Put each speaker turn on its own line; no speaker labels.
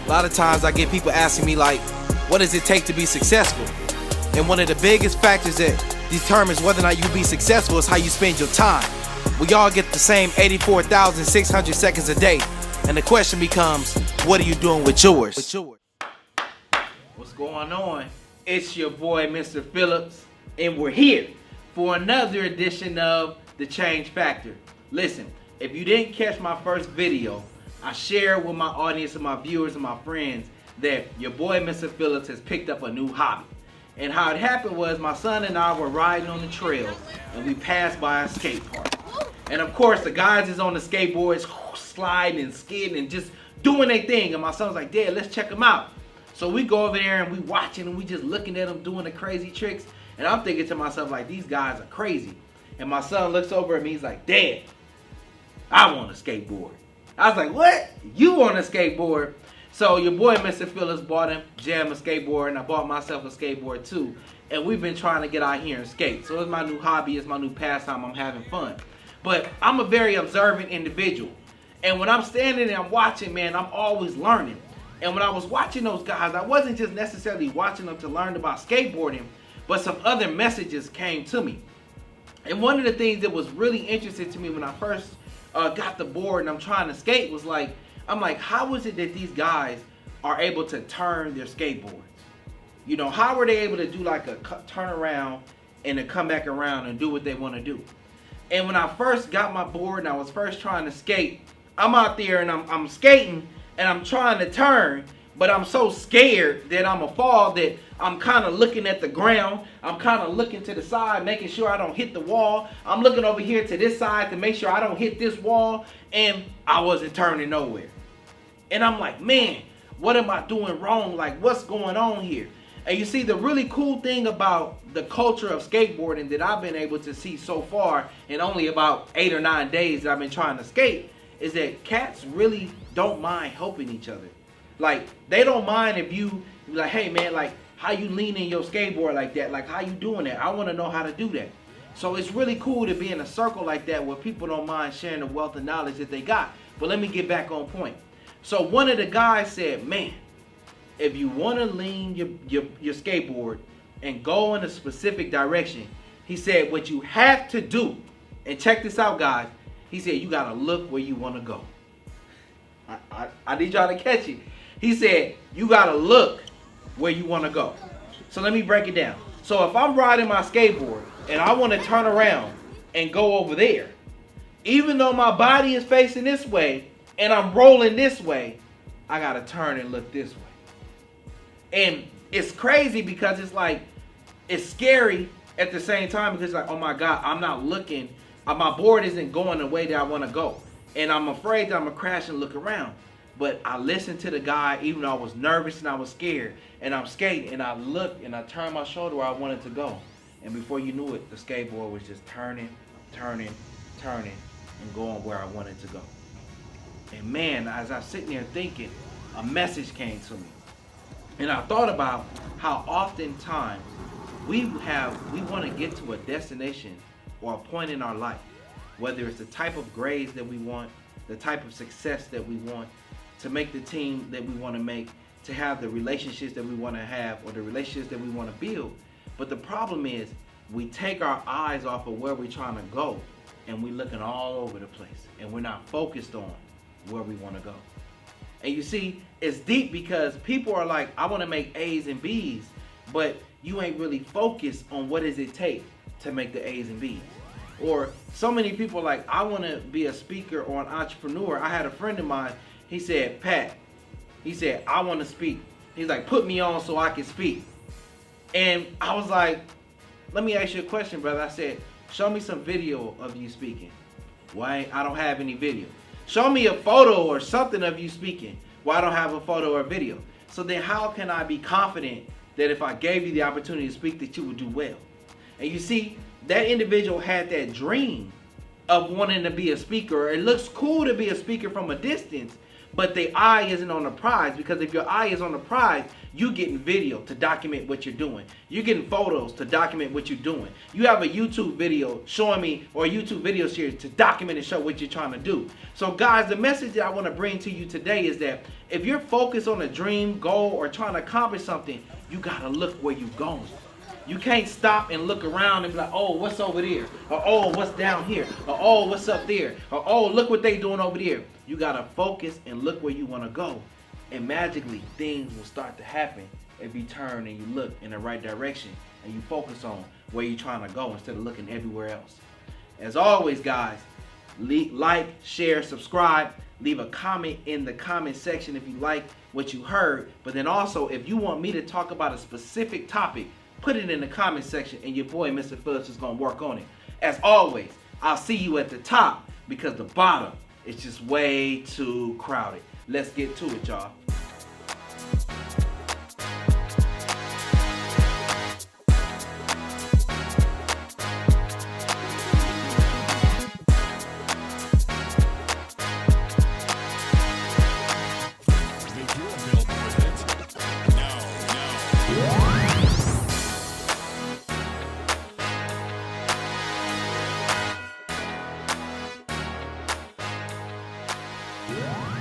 A lot of times I get people asking me like, what does it take to be successful? And one of the biggest factors that determines whether or not you be successful is how you spend your time. We all get the same 84,600 seconds a day. And the question becomes, what are you doing with yours? What's going on? It's your boy, Mr. Phillips, and we're here for another edition of The Change Factor. Listen, if you didn't catch my first video, I shared with my audience and my viewers and my friends that your boy, Mr. Phillips, has picked up a new hobby. And how it happened was my son and I were riding on the trail and we passed by a skate park. And of course, the guys is on the skateboards sliding and skidding and just doing their thing. And my son's like, Dad, let's check them out. So we go over there and we watching and we just looking at them doing the crazy tricks. And I'm thinking to myself, like, these guys are crazy. And my son looks over at me, he's like, Dad, I want a skateboard. I was like, what? You want a skateboard? So your boy, Mr. Phillips, bought him Jam a skateboard, and I bought myself a skateboard too. And we've been trying to get out here and skate. So it's my new hobby, it's my new pastime, I'm having fun. But I'm a very observant individual. And when I'm standing and I'm watching, man, I'm always learning. And when I was watching those guys, I wasn't just necessarily watching them to learn about skateboarding, but some other messages came to me. And one of the things that was really interesting to me when I first got the board and I'm trying to skate was like, I'm like, how is it that these guys are able to turn their skateboards? You know, how are they able to do like a turn around and then come back around and do what they want to do? And when I first got my board and I was first trying to skate, I'm out there and I'm skating and I'm trying to turn, but I'm so scared that I'm a fall that I'm kind of looking at the ground. I'm kind of looking to the side, making sure I don't hit the wall. I'm looking over here to this side to make sure I don't hit this wall, and I wasn't turning nowhere. And I'm like, man, what am I doing wrong? Like, what's going on here? And you see, the really cool thing about the culture of skateboarding that I've been able to see so far in only about 8 or 9 days that I've been trying to skate is that cats really don't mind helping each other. Like, they don't mind if you like, hey man, like, how you leaning your skateboard like that? Like, how you doing that? I want to know how to do that. So it's really cool to be in a circle like that where people don't mind sharing the wealth of knowledge that they got. But let me get back on point. So one of the guys said, man, if you want to lean your skateboard and go in a specific direction, he said what you have to do, and check this out, guys, he said you got to look where you want to go. I need y'all to catch it. He said you got to look where you want to go. So let me break it down. So if I'm riding my skateboard and I want to turn around and go over there, even though my body is facing this way and I'm rolling this way, I got to turn and look this way. And it's crazy because it's like, it's scary at the same time because it's like, oh my God, I'm not looking, my board isn't going the way that I want to go. And I'm afraid that I'm going to crash and look around. But I listened to the guy, even though I was nervous and I was scared. And I'm skating and I looked and I turned my shoulder where I wanted to go. And before you knew it, the skateboard was just turning, and going where I wanted to go. And man, as I was sitting there thinking, a message came to me. And I thought about how oftentimes we want to get to a destination or a point in our life, whether it's the type of grades that we want, the type of success that we want, to make the team that we want to make, to have the relationships that we want to have, or the relationships that we want to build. But the problem is we take our eyes off of where we're trying to go and we're looking all over the place and we're not focused on where we want to go. And you see, it's deep because people are like, I want to make A's and B's, but you ain't really focused on what does it take to make the A's and B's. Or so many people are like, I want to be a speaker or an entrepreneur. I had a friend of mine, he said, Pat, he said, I want to speak. He's like, put me on so I can speak. And I was like, let me ask you a question, brother. I said, show me some video of you speaking. Why? I don't have any video. Show me a photo or something of you speaking. Well, I don't have a photo or video. So then how can I be confident that if I gave you the opportunity to speak that you would do well? And you see, that individual had that dream of wanting to be a speaker. It looks cool to be a speaker from a distance, but their eye isn't on the prize, because if your eye is on the prize, you getting video to document what you're doing. You're getting photos to document what you're doing. You have a YouTube video showing me, or a YouTube video series to document and show what you're trying to do. So guys, the message that I want to bring to you today is that if you're focused on a dream, goal, or trying to accomplish something, you gotta look where you're going. You can't stop and look around and be like, oh, what's over there? Or oh, what's down here? Or oh, what's up there? Or oh, look what they doing over there. You gotta focus and look where you wanna go. And magically, things will start to happen if you turn and you look in the right direction and you focus on where you're trying to go instead of looking everywhere else. As always, guys, like, share, subscribe. Leave a comment in the comment section if you like what you heard. But then also, if you want me to talk about a specific topic, put it in the comment section and your boy Mr. Phillips is going to work on it. As always, I'll see you at the top, because the bottom is just way too crowded. Let's get to it, y'all.
Yeah.